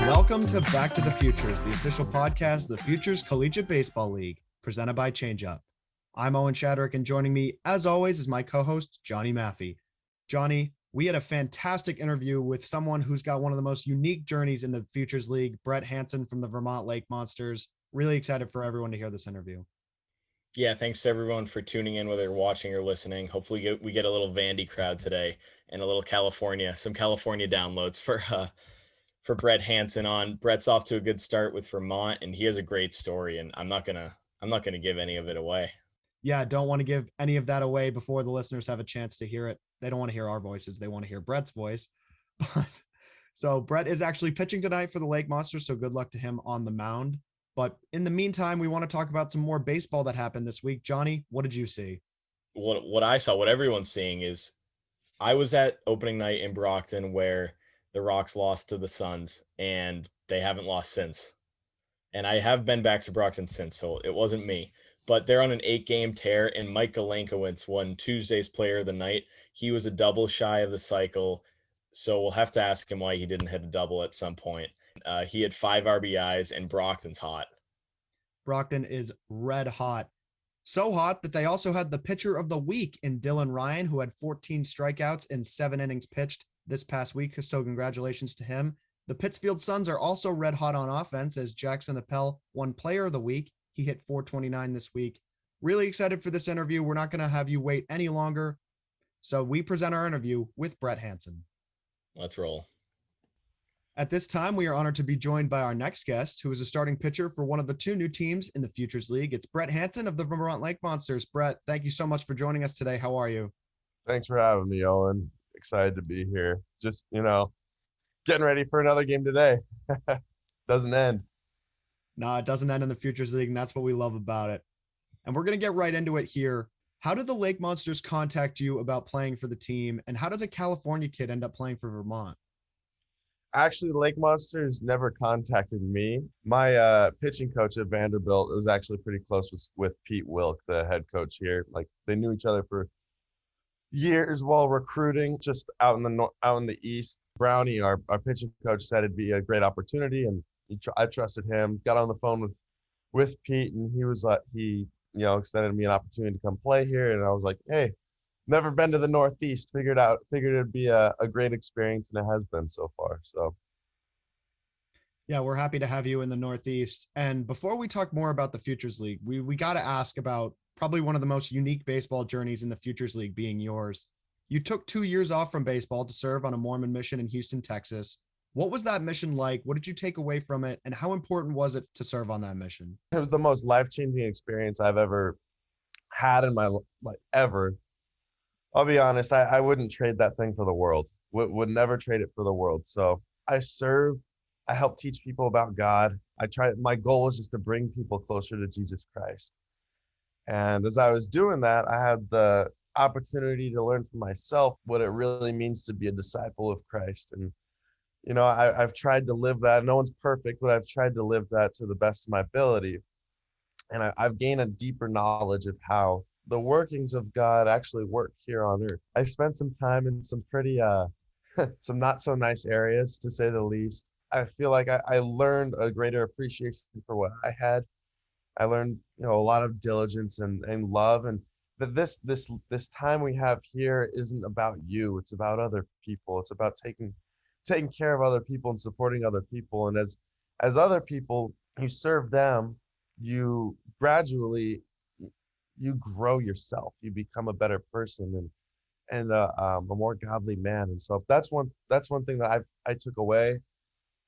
Welcome to Back to the Futures, the official podcast of the Futures Collegiate Baseball League, presented by ChangeUp. I'm Owen Shadrick, and joining me, as always, is my co-host, Johnny Maffey. Johnny, we had a fantastic interview with someone who's got one of the most unique journeys in the Futures League, Brett Hansen from the Vermont Lake Monsters. Really excited for everyone to hear this interview. Yeah, thanks to everyone for tuning in, whether you're watching or listening. Hopefully we get a little Vandy crowd today and a little some California downloads for Brett Hansen on. Brett's off to a good start with Vermont, and he has a great story, and I'm not gonna give any of it away. Yeah, don't want to give any of that away before the listeners have a chance to hear it. They don't want to hear our voices. They want to hear Brett's voice. So Brett is actually pitching tonight for the Lake Monsters, so good luck to him on the mound. But in the meantime, we want to talk about some more baseball that happened this week. Johnny, what did you see? What I saw, what everyone's seeing is I was at opening night in Brockton where the Rocks lost to the Suns, and they haven't lost since. And I have been back to Brockton since, so it wasn't me. But they're on an 8-game tear, and Mike Galenkowicz won Tuesday's Player of the Night. He was a double shy of the cycle, so we'll have to ask him why he didn't hit a double at some point. He had 5 RBIs, and Brockton's hot. Brockton is red hot. So hot that they also had the pitcher of the week in Dylan Ryan, who had 14 strikeouts in 7 innings pitched this past week. So congratulations to him. The Pittsfield Suns are also red hot on offense as Jackson Appel won Player of the Week. He hit .429 this week. Really excited for this interview. We're not going to have you wait any longer. So we present our interview with Brett Hansen. Let's roll. At this time, we are honored to be joined by our next guest, who is a starting pitcher for one of the 2 new teams in the Futures League. It's Brett Hansen of the Vermont Lake Monsters. Brett, thank you so much for joining us today. How are you? Thanks for having me, Owen. Excited to be here. Just, getting ready for another game today. Doesn't end. No, it doesn't end in the Futures League, and that's what we love about it. And we're going to get right into it here. How did the Lake Monsters contact you about playing for the team, and how does a California kid end up playing for Vermont? Actually, the Lake Monsters never contacted me. My pitching coach at Vanderbilt was actually pretty close with Pete Wilk, the head coach here. Like, they knew each other for years while recruiting, just out in the East. Brownie, our pitching coach, said it'd be a great opportunity, and I trusted him. Got on the phone with Pete, and he was like, he extended me an opportunity to come play here, and I was like, hey, never been to the Northeast. Figured it'd be a great experience, and it has been so far. So yeah, we're happy to have you in the Northeast. And before we talk more about the Futures League, we got to ask about probably one of the most unique baseball journeys in the Futures League being yours. You took 2 years off from baseball to serve on a Mormon mission in Houston, Texas. What was that mission like? What did you take away from it? And how important was it to serve on that mission? it was the most life-changing experience I've ever had in my life, ever. I'll be honest, I wouldn't trade that thing for the world. Would never trade it for the world. So I served. I helped teach people about God. My goal was just to bring people closer to Jesus Christ. And as I was doing that, I had the opportunity to learn for myself what it really means to be a disciple of Christ. And, I've tried to live that. No one's perfect, but I've tried to live that to the best of my ability. And I've gained a deeper knowledge of how the workings of God actually work here on earth. I spent some time in some pretty, some not so nice areas, to say the least. I feel like I learned a greater appreciation for what I had. I learned, a lot of diligence and love. And but this time we have here isn't about you. It's about other people. It's about taking care of other people and supporting other people. And as other people, you serve them, you gradually you grow yourself. You become a better person and a more godly man. And so that's one thing that I took away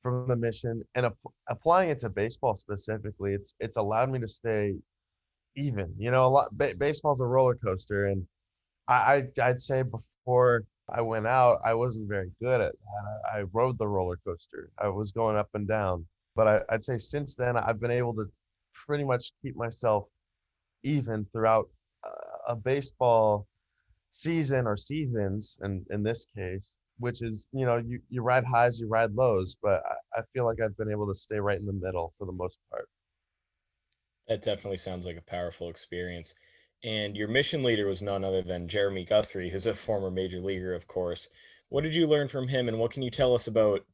from the mission, and applying it to baseball specifically. It's allowed me to stay even. Baseball's a roller coaster, and I'd say before I went out, I wasn't very good at that. I rode the roller coaster. I was going up and down, but I'd say since then I've been able to pretty much keep myself even throughout a baseball season or seasons, and in this case, which is, you ride highs, you ride lows, but I feel like I've been able to stay right in the middle for the most part. That definitely sounds like a powerful experience. And your mission leader was none other than Jeremy Guthrie, who's a former major leaguer, of course. What did you learn from him, and what can you tell us about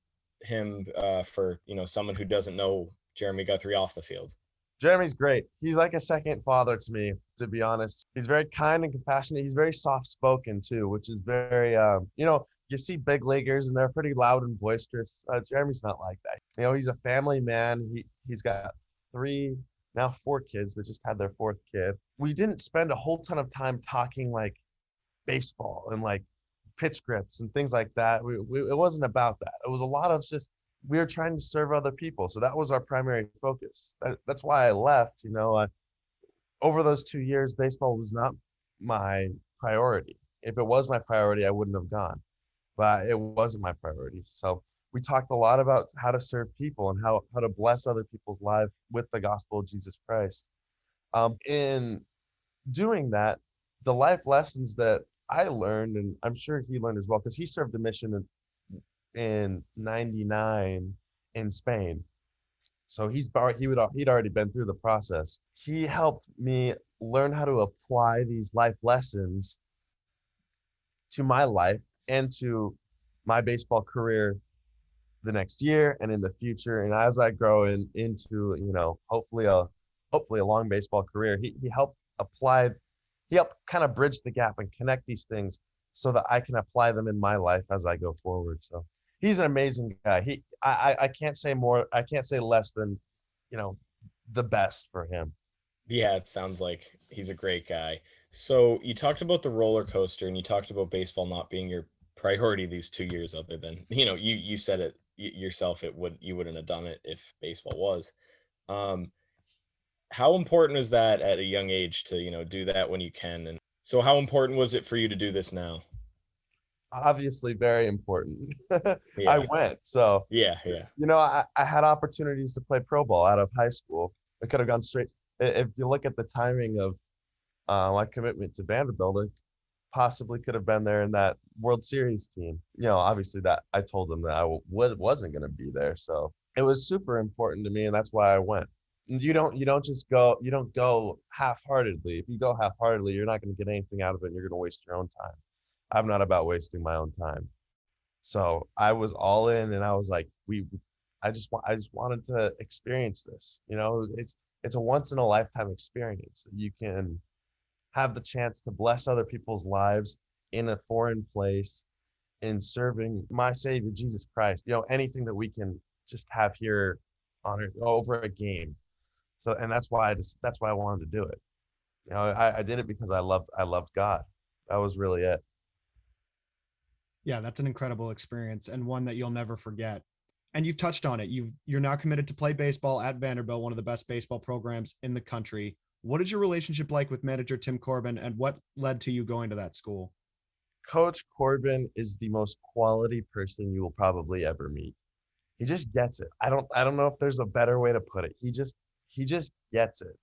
him for, someone who doesn't know Jeremy Guthrie off the field? Jeremy's great. He's like a second father to me, to be honest. He's very kind and compassionate. He's very soft-spoken too, which is very, you see big leaguers and they're pretty loud and boisterous. Jeremy's not like that. He's a family man. He's got 4 kids that just had their 4th kid. We didn't spend a whole ton of time talking like baseball and like pitch grips and things like that. It wasn't about that. It was a lot of just, we were trying to serve other people. So that was our primary focus. That's why I left. Over those 2 years, baseball was not my priority. If it was my priority, I wouldn't have gone, but it wasn't my priority. So we talked a lot about how to serve people and how to bless other people's lives with the gospel of Jesus Christ. In doing that, the life lessons that I learned, and I'm sure he learned as well, because he served a mission in 99 in Spain. So he'd already been through the process. He helped me learn how to apply these life lessons to my life and to my baseball career the next year and in the future. And as I grow into, hopefully a long baseball career, he helped kind of bridge the gap and connect these things so that I can apply them in my life as I go forward. So he's an amazing guy. I can't say more. I can't say less than, the best for him. Yeah, it sounds like he's a great guy. So you talked about the roller coaster and you talked about baseball not being your priority these 2 years, other than, you said it yourself, you wouldn't have done it if baseball was. How important is that at a young age to, do that when you can? And so how important was it for you to do this now? Obviously very important. Yeah. I went. So, yeah. I had opportunities to play pro ball out of high school. I could have gone straight. If you look at the timing of my commitment to Vanderbilt, I possibly could have been there in that World Series team. Obviously that I told them that I wasn't going to be there. So it was super important to me. And that's why I went. You don't go half-heartedly. If you go half-heartedly, you're not going to get anything out of it. And you're going to waste your own time. I'm not about wasting my own time. So I was all in, and I was like, I just wanted to experience this. It's a once in a lifetime experience that you can have the chance to bless other people's lives in a foreign place in serving my Savior, Jesus Christ. Anything that we can just have here on earth over a game. So, and that's why I wanted to do it. I did it because I loved God. That was really it. Yeah, that's an incredible experience and one that you'll never forget. And you've touched on it. You're now committed to play baseball at Vanderbilt, one of the best baseball programs in the country. What is your relationship like with manager Tim Corbin, and what led to you going to that school? Coach Corbin is the most quality person you will probably ever meet. He just gets it. I don't know if there's a better way to put it. He just gets it.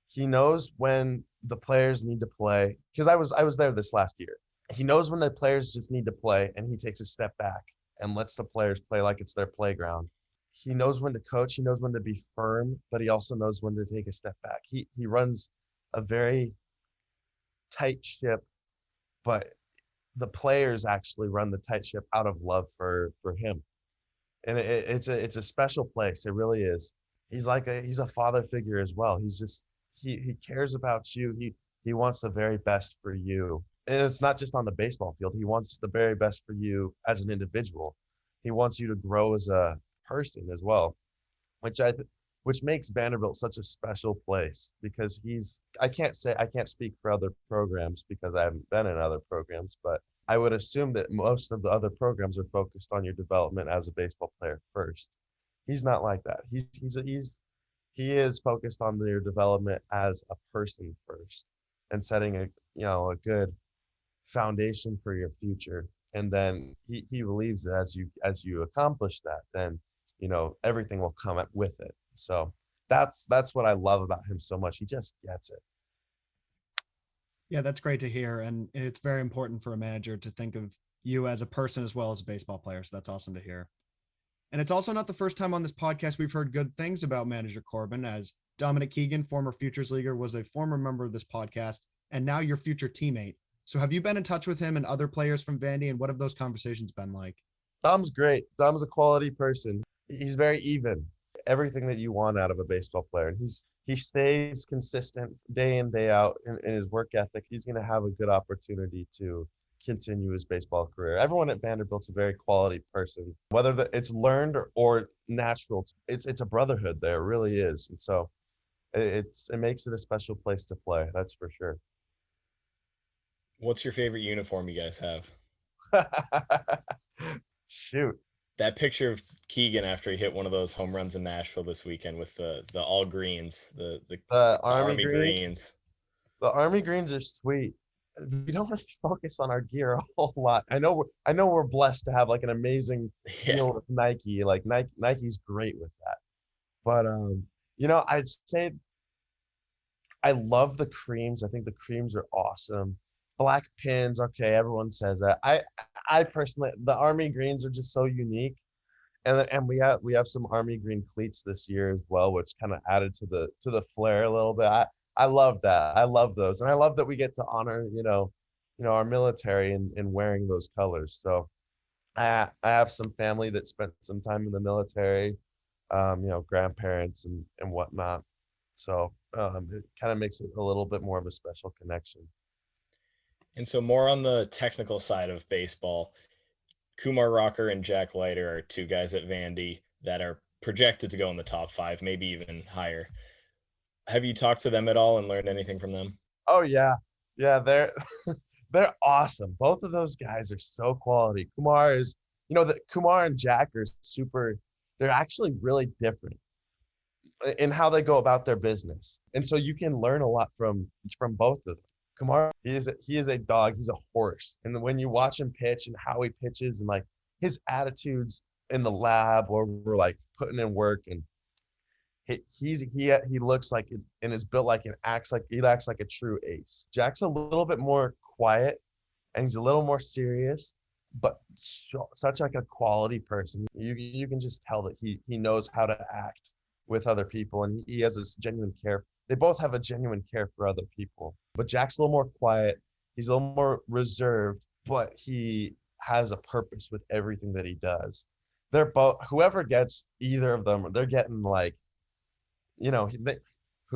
He knows when the players need to play, because I was there this last year. He knows when the players just need to play, and he takes a step back and lets the players play like it's their playground. He knows when to coach. He knows when to be firm, but he also knows when to take a step back. He runs a very tight ship, but the players actually run the tight ship out of love for him. And it's a special place. It really is. He's a father figure as well. He cares about you. He wants the very best for you. And it's not just on the baseball field. He wants the very best for you as an individual. He wants you to grow as a person as well, which makes Vanderbilt such a special place, because I can't speak for other programs because I haven't been in other programs, but I would assume that most of the other programs are focused on your development as a baseball player first. He's not like that. He is focused on your development as a person first, and setting a good foundation for your future. And then he believes that as you accomplish that, then everything will come up with it. So that's what I love about him so much. He just gets it. Yeah, that's great to hear. And it's very important for a manager to think of you as a person as well as a baseball player. So that's awesome to hear. And it's also not the first time on this podcast we've heard good things about manager Corbin, as Dominic Keegan, former Futures Leaguer, was a former member of this podcast and now your future teammate. So have you been in touch with him and other players from Vandy, and what have those conversations been like? Dom's great. Dom's a quality person. He's very even. Everything that you want out of a baseball player. And he stays consistent day in, day out in his work ethic. He's going to have a good opportunity to continue his baseball career. Everyone at Vanderbilt's a very quality person, whether it's learned or natural. It's a brotherhood there. It really is. And so it makes it a special place to play. That's for sure. What's your favorite uniform you guys have? Shoot. That picture of Keegan after he hit one of those home runs in Nashville this weekend with the all greens, the Army greens. The Army greens are sweet. We don't really focus on our gear a whole lot. I know we're blessed to have like an amazing deal with Nike. Like Nike's great with that. But I'd say I love the creams. I think the creams are awesome. Black pins, okay, everyone says that. I personally, the Army greens are just so unique, and we have some Army green cleats this year as well, which kind of added to the flair a little bit. I love that. I love those, and I love that we get to honor our military in wearing those colors. So I have some family that spent some time in the military, grandparents and whatnot. So it kind of makes it a little bit more of a special connection. And so more on the technical side of baseball, Kumar Rocker and Jack Leiter are two guys at Vandy that are projected to go in the top 5, maybe even higher. Have you talked to them at all and learned anything from them? Oh yeah. Yeah, they're they're awesome. Both of those guys are so quality. Kumar and Jack are they're actually really different in how they go about their business. And so you can learn a lot from both of them. Kumar, he is a dog. He's a horse. And when you watch him pitch and how he pitches and like his attitudes in the lab where we're like putting in work, and he looks like it and is built like it acts like a true ace. Jack's a little bit more quiet and he's a little more serious, but such like a quality person. You can just tell that he knows how to act with other people, and he has this genuine care. They both have a genuine care for other people. But Jack's a little more quiet. He's a little more reserved, but he has a purpose with everything that he does. They're both, whoever gets either of them, they're getting like, who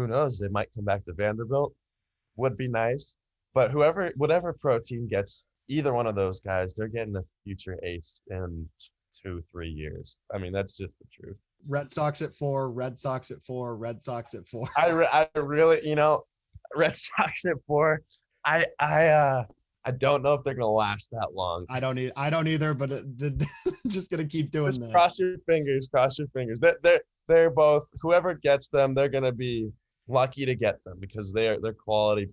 knows? They might come back to Vanderbilt. Would be nice. But whatever pro team gets either one of those guys, they're getting a future ace in 2-3 years. I mean, that's just the truth. Red Sox at 4, Red Sox at 4, Red Sox at 4. I really, Red Sox at 4. I don't know if they're gonna last that long. I don't either, but just gonna keep doing this. Cross your fingers. They're both, whoever gets them, they're gonna be lucky to get them because they're quality,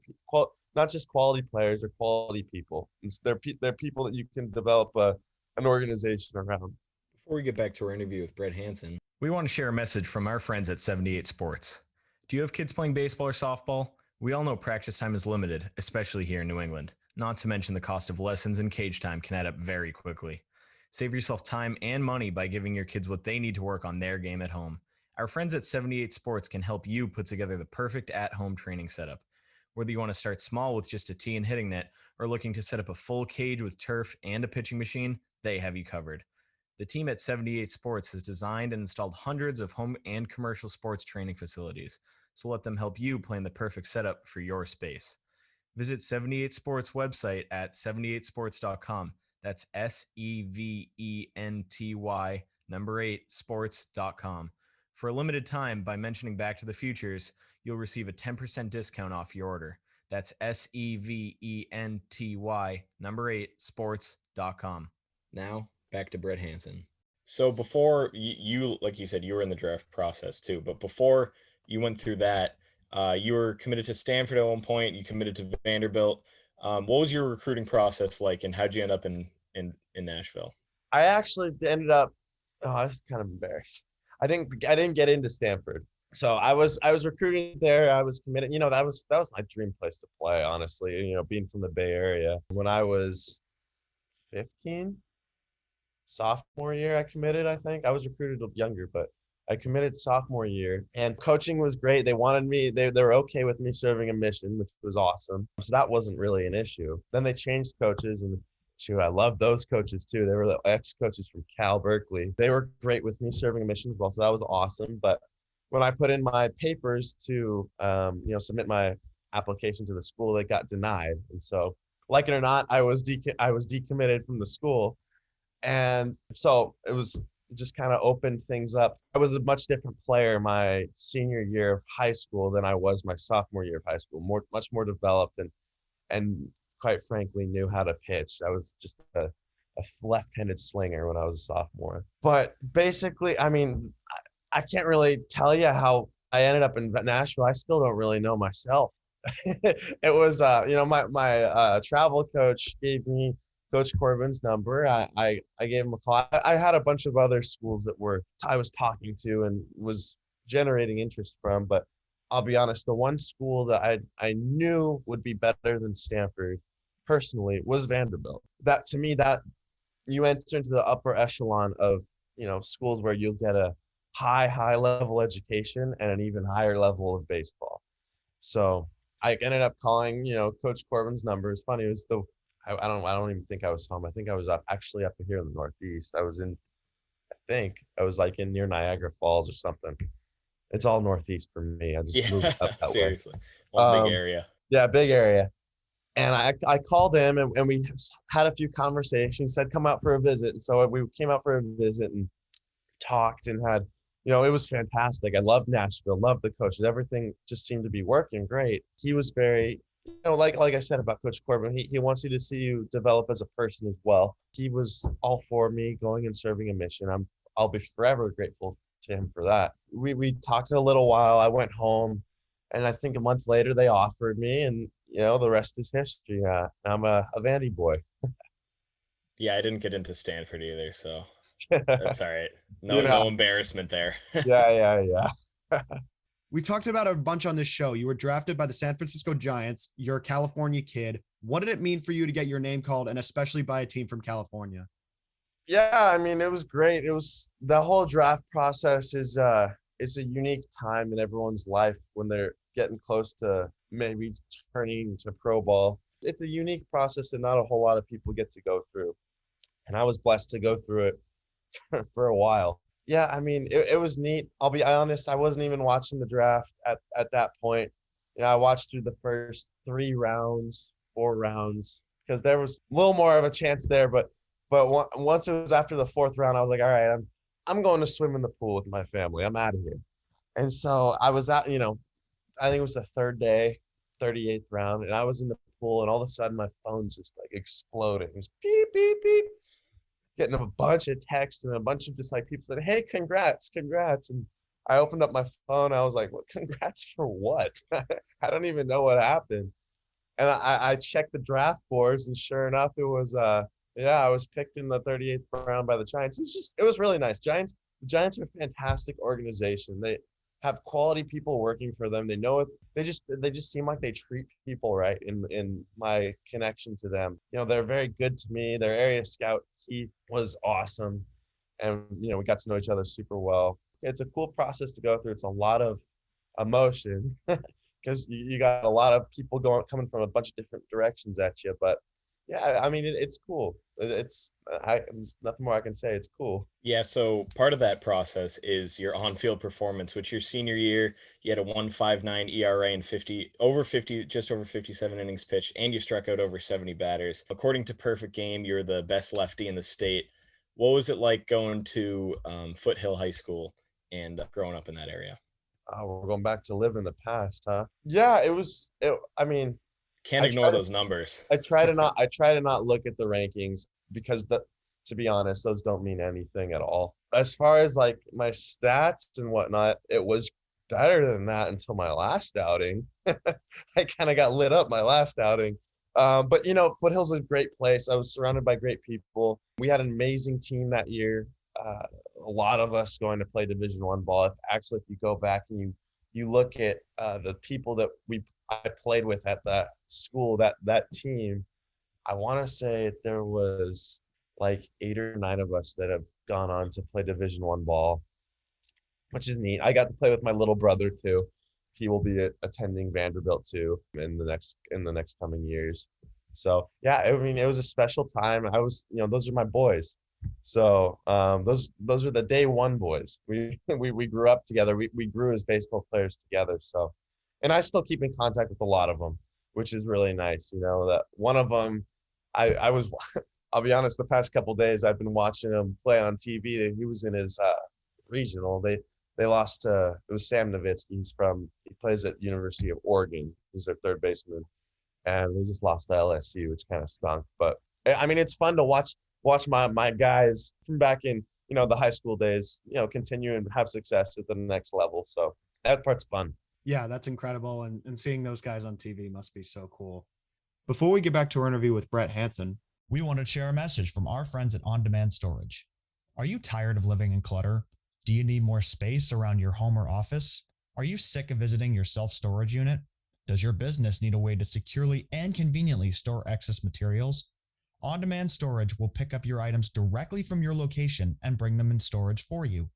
not just quality players, they're quality people. They're people that you can develop an organization around. Before we get back to our interview with Brett Hansen, we want to share a message from our friends at 78 Sports. Do you have kids playing baseball or softball? We all know practice time is limited, especially here in New England. Not to mention the cost of lessons and cage time can add up very quickly. Save yourself time and money by giving your kids what they need to work on their game at home. Our friends at 78 Sports can help you put together the perfect at-home training setup. Whether you want to start small with just a tee and hitting net or looking to set up a full cage with turf and a pitching machine, they have you covered. The team at 78 Sports has designed and installed hundreds of home and commercial sports training facilities, so let them help you plan the perfect setup for your space. Visit 78 Sports website at 78sports.com. That's SEVENTY 8 sports.com. For a limited time, by mentioning Back to the Futures, you'll receive a 10% discount off your order. That's SEVENTY 8 sports.com. Now, back to Brett Hansen. So before you, like you said, you were in the draft process too, but before you went through that, you were committed to Stanford at one point, you committed to Vanderbilt. What was your recruiting process like, and how'd you end up in Nashville? I actually ended up, this is kind of embarrassing. I didn't get into Stanford. So I was recruiting there. I was committed. That was my dream place to play, honestly, being from the Bay Area. When I was 15, sophomore year, I committed, I think. I was recruited younger, but I committed sophomore year, and coaching was great. They wanted me, they were okay with me serving a mission, which was awesome. So that wasn't really an issue. Then they changed coaches, and shoot, I love those coaches too. They were the ex-coaches from Cal Berkeley. They were great with me serving a mission as well, so that was awesome. But when I put in my papers to, submit my application to the school, they got denied. And so, like it or not, I was decommitted from the school, and so it was just kind of opened things up. I was a much different player my senior year of high school than I was my sophomore year of high school. Much more developed and quite frankly knew how to pitch. I was just a left-handed slinger when I was a sophomore. But basically, I mean, I can't really tell you how I ended up in Nashville. I still don't really know myself. It was, my travel coach gave me Coach Corbin's number. I gave him a call. I had a bunch of other schools that I was talking to and was generating interest from, but I'll be honest, the one school that I knew would be better than Stanford personally was Vanderbilt. That to me, that you enter into the upper echelon of, schools where you'll get a high level education and an even higher level of baseball. So I ended up calling, Coach Corbin's number. It's funny. It was I don't even think I was home. I think I was actually up here in the Northeast. I was like in near Niagara Falls or something. It's all Northeast for me. I just moved up that seriously. way. One big area. Yeah, big area. And I called him and we had a few conversations, said come out for a visit. And so we came out for a visit and talked and had, it was fantastic. I loved Nashville, loved the coaches. Everything just seemed to be working great. He was very, like I said about Coach Corbin, he wants you to see you develop as a person as well. He was all for me going and serving a mission. I'll be forever grateful to him for that. We talked a little while. I went home, and I think a month later they offered me, and the rest is history. I'm a Vandy boy. Yeah, I didn't get into Stanford either, so that's all right. No embarrassment there. Yeah. We've talked about a bunch on this show. You were drafted by the San Francisco Giants. You're a California kid. What did it mean for you to get your name called, and especially by a team from California? Yeah, I mean, it was great. It was the whole draft process is it's a unique time in everyone's life when they're getting close to maybe turning to pro ball. It's a unique process that not a whole lot of people get to go through. And I was blessed to go through it for a while. Yeah, I mean, it was neat. I'll be honest, I wasn't even watching the draft at that point. I watched through the first 4 rounds, because there was a little more of a chance there. But once it was after the 4th round, I was like, all right, I'm going to swim in the pool with my family. I'm out of here. And so I was out, I think it was the 3rd day, 38th round, and I was in the pool, and all of a sudden my phone's just like exploding. It was beep, beep, beep. Getting a bunch of texts and a bunch of just like people said, hey, congrats. And I opened up my phone. I was like, what? Congrats for what? I don't even know what happened. And I checked the draft boards, and sure enough, it was, I was picked in the 38th round by the Giants. It was really nice. The Giants are a fantastic organization. They have quality people working for them. They know it. They just seem like they treat people right in my connection to them. They're very good to me. Their area scout, Keith, was awesome. And, we got to know each other super well. It's a cool process to go through. It's a lot of emotion because you got a lot of people coming from a bunch of different directions at you. But yeah, I mean, it's cool. There's nothing more I can say. It's cool. Yeah, so part of that process is your on-field performance, which your senior year, you had a 1.59 ERA and just over 57 innings pitched, and you struck out over 70 batters. According to Perfect Game, you're the best lefty in the state. What was it like going to Foothill High School and growing up in that area? Oh, we're going back to live in the past, huh? Yeah, I mean, can't ignore those numbers. I try to not look at the rankings because to be honest, those don't mean anything at all. As far as like my stats and whatnot, it was better than that until my last outing. I kind of got lit up my last outing. But Foothill's a great place. I was surrounded by great people. We had an amazing team that year. A lot of us going to play Division I ball. If you go back and you look at the people that I played with at that school, that team, I want to say there was like 8 or 9 of us that have gone on to play Division I ball, which is neat. I got to play with my little brother too. He will be attending Vanderbilt too in the next coming years. So yeah, I mean, it was a special time. I was, those are my boys. So those are the day one boys. We grew up together. We grew as baseball players together. So, and I still keep in contact with a lot of them, which is really nice. That one of them, I was, I'll be honest, the past couple of days I've been watching him play on TV. He was in his regional. They lost to, it was Sam Nowitzki. He plays at University of Oregon. He's their third baseman, and they just lost to LSU, which kind of stunk. But I mean, it's fun to watch my guys from back in, the high school days, continue and have success at the next level. So that part's fun. Yeah, that's incredible. And seeing those guys on TV must be so cool. Before we get back to our interview with Brett Hansen, we want to share a message from our friends at On Demand Storage. Are you tired of living in clutter? Do you need more space around your home or office? Are you sick of visiting your self-storage unit? Does your business need a way to securely and conveniently store excess materials? On Demand Storage will pick up your items directly from your location and bring them in storage for you.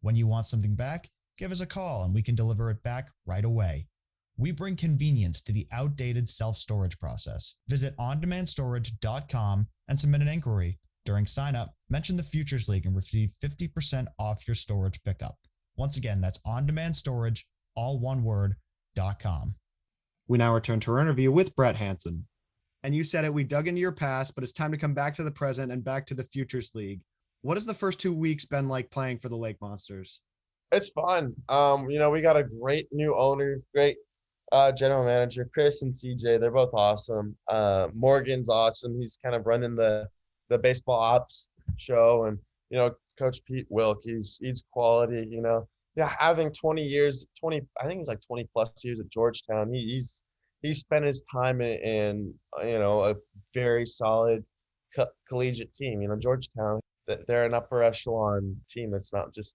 When you want something back, give us a call and we can deliver it back right away. We bring convenience to the outdated self-storage process. Visit ondemandStorage.com and submit an inquiry. During sign-up, mention the Futures League and receive 50% off your storage pickup. Once again, that's ondemandStorage, all one word, .com. We now return to our interview with Brett Hansen. And you said it, we dug into your past, but it's time to come back to the present and back to the Futures League. What has the first 2 weeks been like playing for the Lake Monsters? It's fun. We got a great new owner, great general manager, Chris and CJ. They're both awesome. Morgan's awesome. He's kind of running the baseball ops show, and Coach Pete Wilk, he's quality. Yeah, having 20 years, I think he's like 20 plus years at Georgetown. He's spent his time in a very solid collegiate team. Georgetown, they're an upper echelon team. That's not just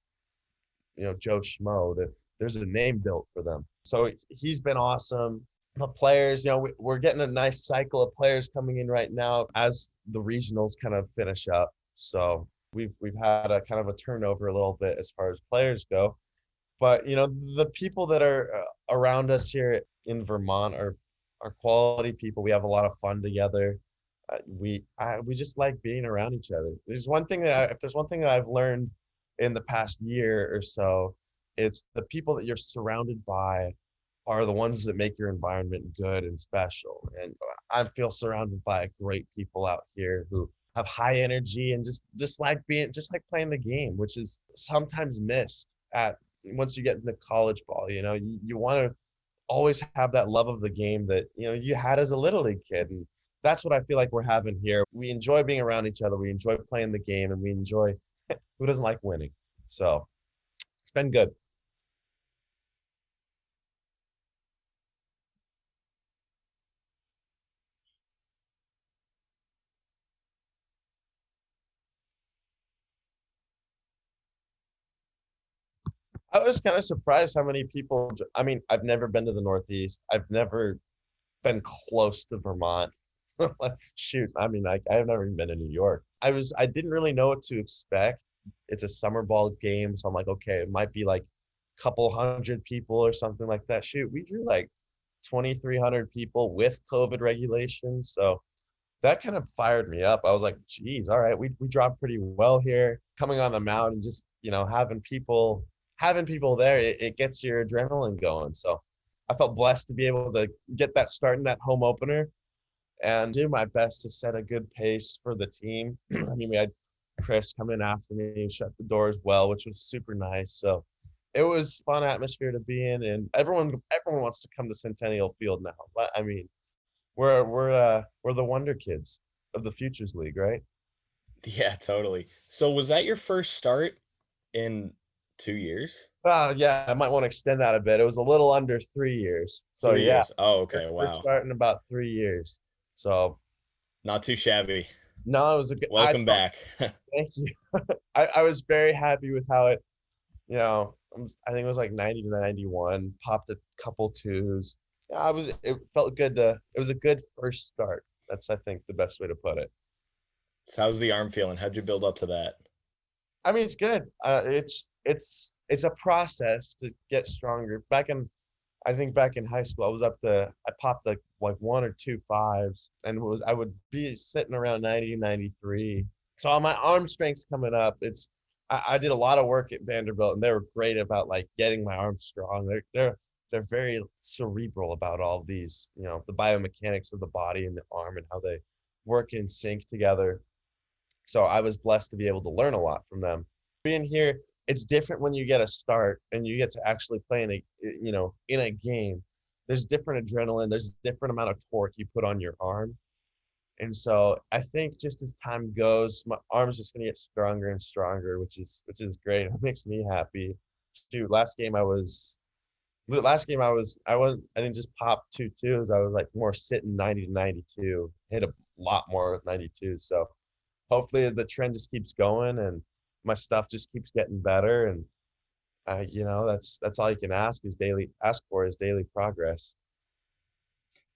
Joe Schmo. That there's a name built for them. So he's been awesome. The players, we're getting a nice cycle of players coming in right now as the regionals kind of finish up. So we've had a kind of a turnover a little bit as far as players go. But the people that are around us here in Vermont are quality people. We have a lot of fun together. We just like being around each other. If there's one thing that I've learned in the past year or so, it's the people that you're surrounded by are the ones that make your environment good and special. And I feel surrounded by great people out here who have high energy and just like playing the game, which is sometimes missed once you get into college ball. You want to always have that love of the game that you had as a little league kid, and that's what I feel like we're having here. We enjoy being around each other, we enjoy playing the game, and we enjoy who doesn't like winning. So it's been good. I was kind of surprised how many people. I mean, I've never been to the Northeast. I've never been close to Vermont. Shoot, I mean, I've never even been to New York. I didn't really know what to expect. It's a summer ball game, so I'm like, okay, it might be like a couple hundred people or something like that. Shoot, we drew like 2,300 people with COVID regulations, so that kind of fired me up. I was like, geez, all right, we dropped pretty well here. Coming on the mound and just having people there, it gets your adrenaline going. So I felt blessed to be able to get that start in that home opener and do my best to set a good pace for the team. I mean, we had Chris come in after me, shut the doors well, which was super nice. So it was fun atmosphere to be in, and everyone wants to come to Centennial Field now. But I mean, we're the wonder kids of the Futures League, right? Yeah, totally. So was that your first start in 2 years? Yeah, I might want to extend that a bit. It was a little under 3 years. So 3 yeah. years. Oh, okay. We're Wow. starting about 3 years. So Not too shabby. no, it was a good. Welcome back. Thank you. I was very happy with how it. I think it was like 90 to 91. Popped a couple twos. Yeah, It felt good It was a good first start. That's, I think, the best way to put it. So how's the arm feeling? How'd you build up to that? I mean, it's good. It's a process to get stronger. Back in, I think back in high school, I popped like 1 or 2 5s, and I would be sitting around 90, 93. So on my arm strength's coming up. I did a lot of work at Vanderbilt, and they were great about like getting my arms strong. They're very cerebral about all these, the biomechanics of the body and the arm and how they work in sync together. So I was blessed to be able to learn a lot from them. Being here, it's different when you get a start and you get to actually play in a game. There's different adrenaline. There's a different amount of torque you put on your arm. And so I think just as time goes, my arm's just gonna get stronger and stronger, which is great. It makes me happy. Shoot, I didn't just pop 2 2s. I was like more sitting 90 to 92, hit a lot more with 92. So hopefully the trend just keeps going and my stuff just keeps getting better. And that's all you can ask for is daily progress.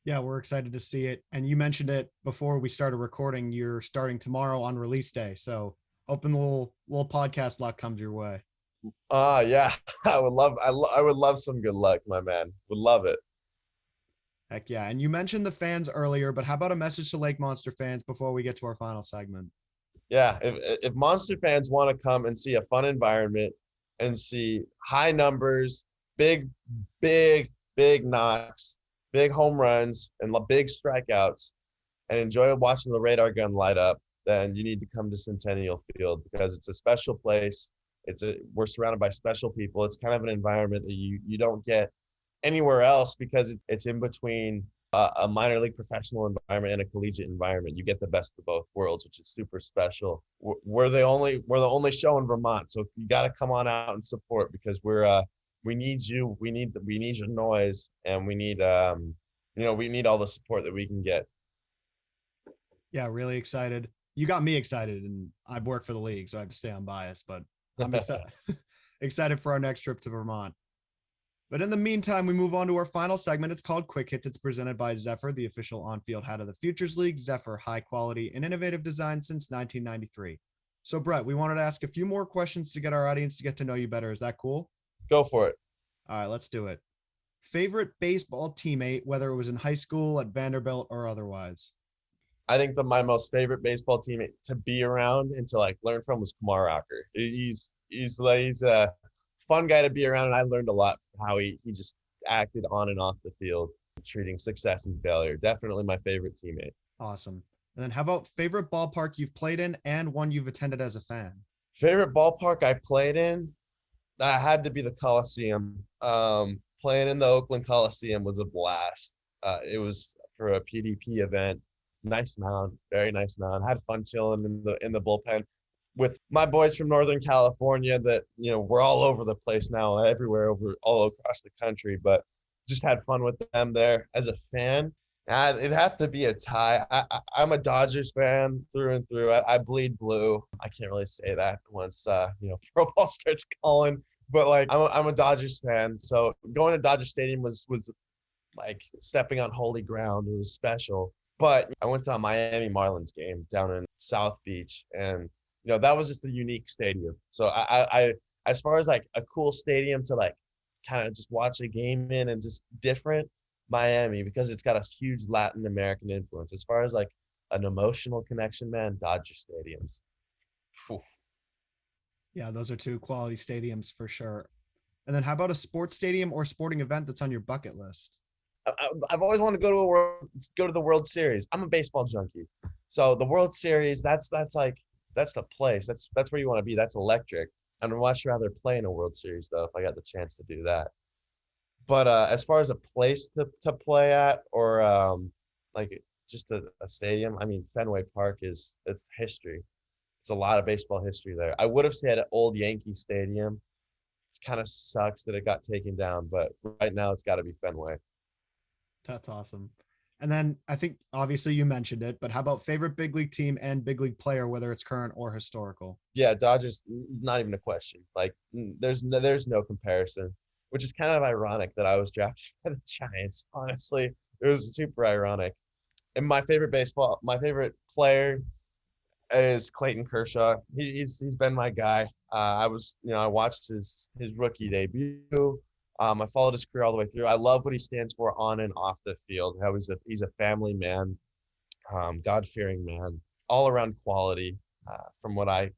Yeah, we're excited to see it. And you mentioned it before we started recording. You're starting tomorrow on release day. So hoping the little podcast luck comes your way. Yeah. I would love some good luck, my man. Would love it. Heck yeah. And you mentioned the fans earlier, but how about a message to Lake Monster fans before we get to our final segment? Yeah. If Monster fans want to come and see a fun environment and see high numbers, big knocks, big home runs, and big strikeouts, and enjoy watching the radar gun light up, then you need to come to Centennial Field because it's a special place. We're surrounded by special people. It's kind of an environment that you don't get anywhere else because it's in between a minor league professional environment and a collegiate environment. You get the best of both worlds, which is super special. We're the only show in Vermont, so you got to come on out and support because we need you. We need your noise, and we need we need all the support that we can get. Yeah, really excited. You got me excited, and I work for the league, so I have to stay unbiased, but I'm excited for our next trip to Vermont. But in the meantime, we move on to our final segment. It's called Quick Hits. It's presented by Zephyr, the official on-field hat of the Futures League. Zephyr, high quality and innovative design since 1993. So, Brett, we wanted to ask a few more questions to get our audience to get to know you better. Is that cool? Go for it. All right, let's do it. Favorite baseball teammate, whether it was in high school, at Vanderbilt, or otherwise? I think my most favorite baseball teammate to be around and to like learn from was Kumar Rocker. He's a fun guy to be around, and I learned a lot from how he just acted on and off the field, treating success and failure. Definitely my favorite teammate. Awesome. And then how about favorite ballpark you've played in and one you've attended as a fan? Favorite ballpark I played in? That had to be the Coliseum. Playing in the Oakland Coliseum was a blast. It was for a PDP event. Nice mound, very nice mound. Had fun chilling in the bullpen with my boys from Northern California that, we're all over the place now, all across the country, but just had fun with them there. As a fan, it'd have to be a tie. I'm a Dodgers fan through and through. I bleed blue. I can't really say that once, pro ball starts calling, but like, I'm a Dodgers fan. So going to Dodger Stadium was like stepping on holy ground. It was special. But I went to a Miami Marlins game down in South Beach, and that was just a unique stadium. So I as far as like a cool stadium to like kind of just watch a game in and just different, Miami, because it's got a huge Latin American influence. As far as like an emotional connection, man, Dodger stadiums. Whew. Yeah, those are two quality stadiums for sure. And then how about a sports stadium or sporting event that's on your bucket list? I've always wanted to go to the World Series. I'm a baseball junkie, so the World Series, that's the place. That's where you want to be. That's electric. I'd much rather play in a World Series though if I got the chance to do that. But as far as a place to play at, or like just a stadium, I mean Fenway Park it's history. It's a lot of baseball history there. I would have said old Yankee Stadium. It kind of sucks that it got taken down, but right now it's got to be Fenway. That's awesome. And then I think obviously you mentioned it, but how about favorite big league team and big league player, whether it's current or historical? Yeah, Dodgers, not even a question. Like there's no comparison, which is kind of ironic that I was drafted by the Giants. Honestly, it was super ironic. And my favorite player is Clayton Kershaw. He's been my guy. I watched his rookie debut. I followed his career all the way through. I love what he stands for on and off the field. How he's a family man, God-fearing man, all around quality, from what I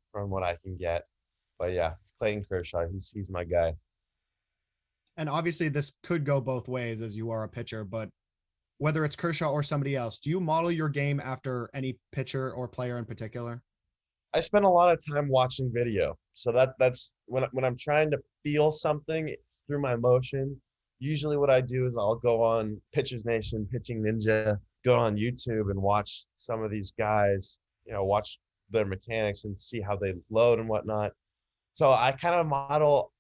can get. But yeah, Clayton Kershaw, he's my guy. And obviously, this could go both ways as you are a pitcher, but whether it's Kershaw or somebody else, do you model your game after any pitcher or player in particular? I spend a lot of time watching video. So that's when I'm trying to feel something through my motion. Usually what I do is I'll go on Pitchers Nation, Pitching Ninja, go on YouTube and watch some of these guys, watch their mechanics and see how they load and whatnot. So I kind of model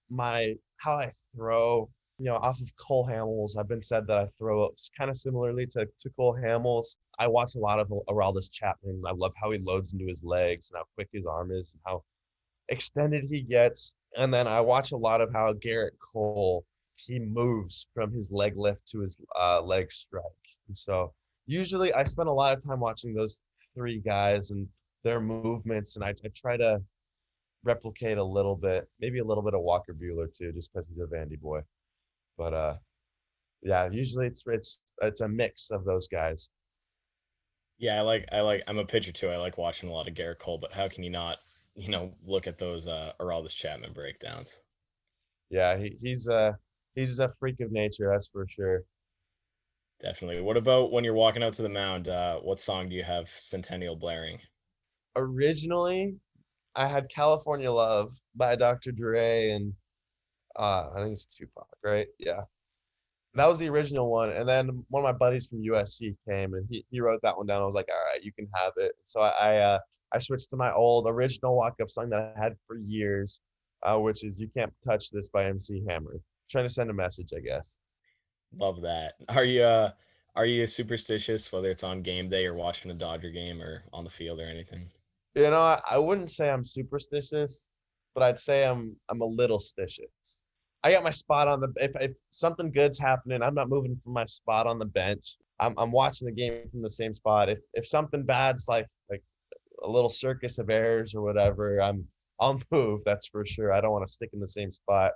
how I throw, off of Cole Hamels. I've been said that I throw kind of similarly to Cole Hamels. I watch a lot of Aroldis Chapman. I love how he loads into his legs and how quick his arm is and how extended he gets. And then I watch a lot of how Garrett Cole, he moves from his leg lift to his leg strike. And so usually I spend a lot of time watching those three guys and their movements, and I try to replicate a little bit, maybe a little bit of Walker Buehler too, just because he's a Vandy boy. But yeah, usually it's a mix of those guys. Yeah, I'm a pitcher too. I like watching a lot of Garrett Cole, but how can you not, look at those Aroldis Chapman breakdowns? Yeah, he's a freak of nature, that's for sure. Definitely. What about when you're walking out to the mound? What song do you have Centennial blaring? Originally, I had California Love by Dr. Dre and I think it's Tupac, right? Yeah. That was the original one. And then one of my buddies from USC came and he wrote that one down. I was like, all right, you can have it. So I switched to my old original walk-up song that I had for years, which is You Can't Touch This by MC Hammer. Trying to send a message, I guess. Love that. Are you superstitious, whether it's on game day or watching a Dodger game or on the field or anything? I wouldn't say I'm superstitious, but I'd say I'm a little stitious. I got my spot on the if something good's happening, I'm not moving from my spot on the bench. I'm watching the game from the same spot. If something bad's like a little circus of errors or whatever, I'll move. That's for sure. I don't want to stick in the same spot.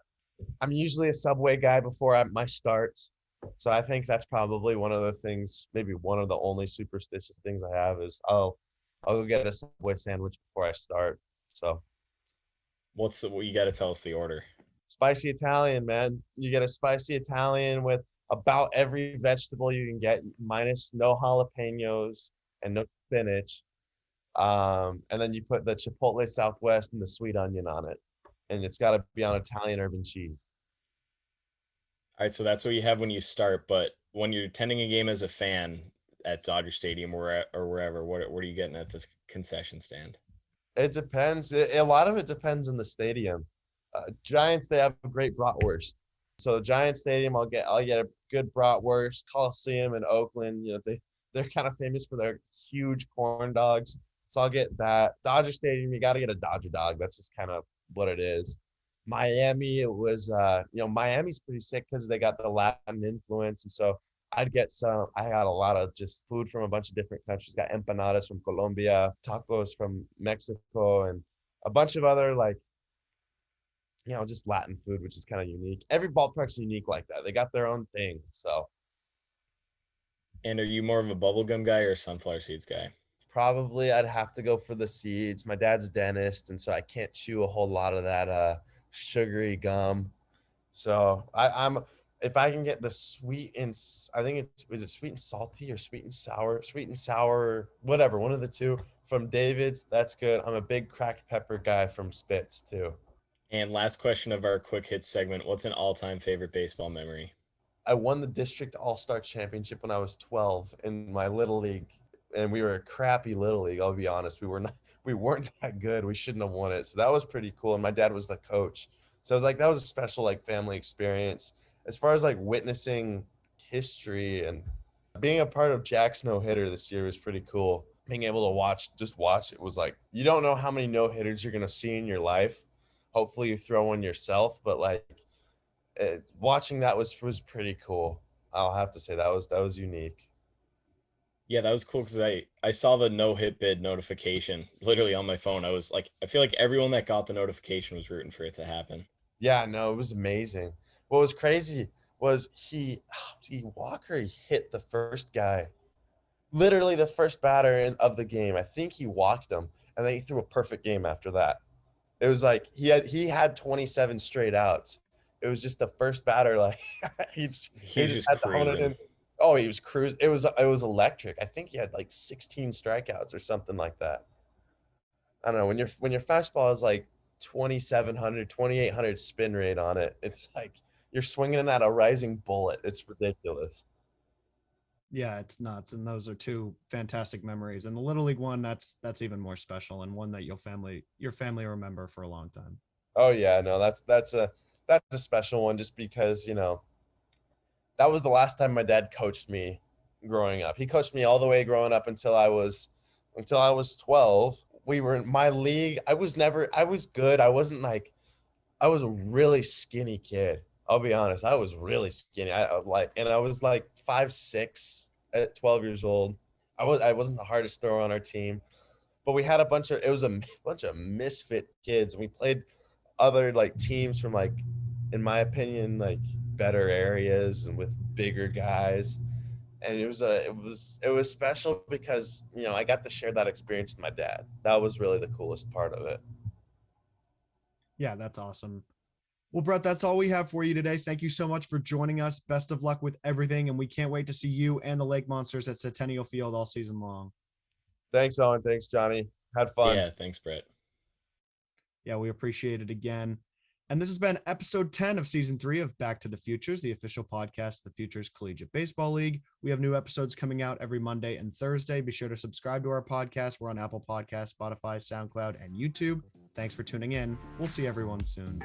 I'm usually a subway guy before my starts, so I think that's probably one of the things, maybe one of the only superstitious things I have is I'll go get a Subway sandwich before I start. So You got to tell us the order. Spicy Italian, man. You get a spicy Italian with about every vegetable you can get, minus no jalapenos and no spinach. And then you put the Chipotle Southwest and the sweet onion on it. And it's got to be on Italian urban cheese. All right, so that's what you have when you start, but when you're attending a game as a fan at Dodger Stadium or wherever, what are you getting at this concession stand? It depends. A lot of it depends on the stadium. Giants, they have a great bratwurst. So Giant Stadium, I'll get a good bratwurst. Coliseum in Oakland, they're kind of famous for their huge corn dogs. So I'll get that. Dodger Stadium, you got to get a Dodger dog. That's just kind of what it is. Miami, it was Miami's pretty sick because they got the Latin influence, and so I got a lot of just food from a bunch of different countries. Got empanadas from Colombia, tacos from Mexico, and a bunch of other just Latin food, which is kind of unique. Every ballpark's unique like that. They got their own thing. So. And are you more of a bubblegum guy or a sunflower seeds guy? Probably I'd have to go for the seeds. My dad's a dentist, and so I can't chew a whole lot of that sugary gum. So I'm if I can get the sweet and I think is it sweet and salty or sweet and sour, whatever, one of the two from David's, that's good. I'm a big cracked pepper guy from Spitz too. And last question of our quick hits segment, what's an all-time favorite baseball memory? I won the district all-star championship when I was 12 in my little league, and we were a crappy little league. I'll be honest. We weren't that good. We shouldn't have won it. So that was pretty cool. And my dad was the coach. So I was like, that was a special family experience. As far as witnessing history and being a part of Jack's no-hitter this year was pretty cool. Being able to watch it was you don't know how many no-hitters you're going to see in your life. Hopefully you throw one yourself, but watching that was pretty cool. I'll have to say that was unique. Yeah, that was cool because I saw the no hit bid notification literally on my phone. I feel like everyone that got the notification was rooting for it to happen. Yeah, no, it was amazing. what was crazy was he Walker hit the first guy, literally the first batter of the game. I think he walked him, and then he threw a perfect game after that. It was like he had 27 straight outs. It was just the first batter, like he just had to hone it in. Oh, he was cruising. It was electric. I think he had like 16 strikeouts or something like that. I don't know, when your fastball is like 2,700, 2,800 spin rate on it, it's like you're swinging at a rising bullet. It's ridiculous. Yeah, it's nuts. And those are two fantastic memories. And the Little League one, that's even more special, and one that your family will remember for a long time. Oh yeah, no, that's a special one, just because, that was the last time my dad coached me growing up. He coached me all the way growing up until I was 12. We were in my league. I was good. I was a really skinny kid. I'll be honest. I was really skinny. I was like 5'6" at 12 years old. I wasn't the hardest thrower on our team, but we had a bunch of misfit kids, and we played other like teams from, like, in my opinion, like better areas and with bigger guys. And it was special because, I got to share that experience with my dad. That was really the coolest part of it. Yeah, that's awesome. Well, Brett, that's all we have for you today. Thank you so much for joining us. Best of luck with everything, and we can't wait to see you and the Lake Monsters at Centennial Field all season long. Thanks, Owen. Thanks, Johnny. Had fun. Yeah, thanks, Brett. Yeah, we appreciate it again. And this has been episode 10 of season 3 of Back to the Futures, the official podcast of the Futures Collegiate Baseball League. We have new episodes coming out every Monday and Thursday. Be sure to subscribe to our podcast. We're on Apple Podcasts, Spotify, SoundCloud, and YouTube. Thanks for tuning in. We'll see everyone soon.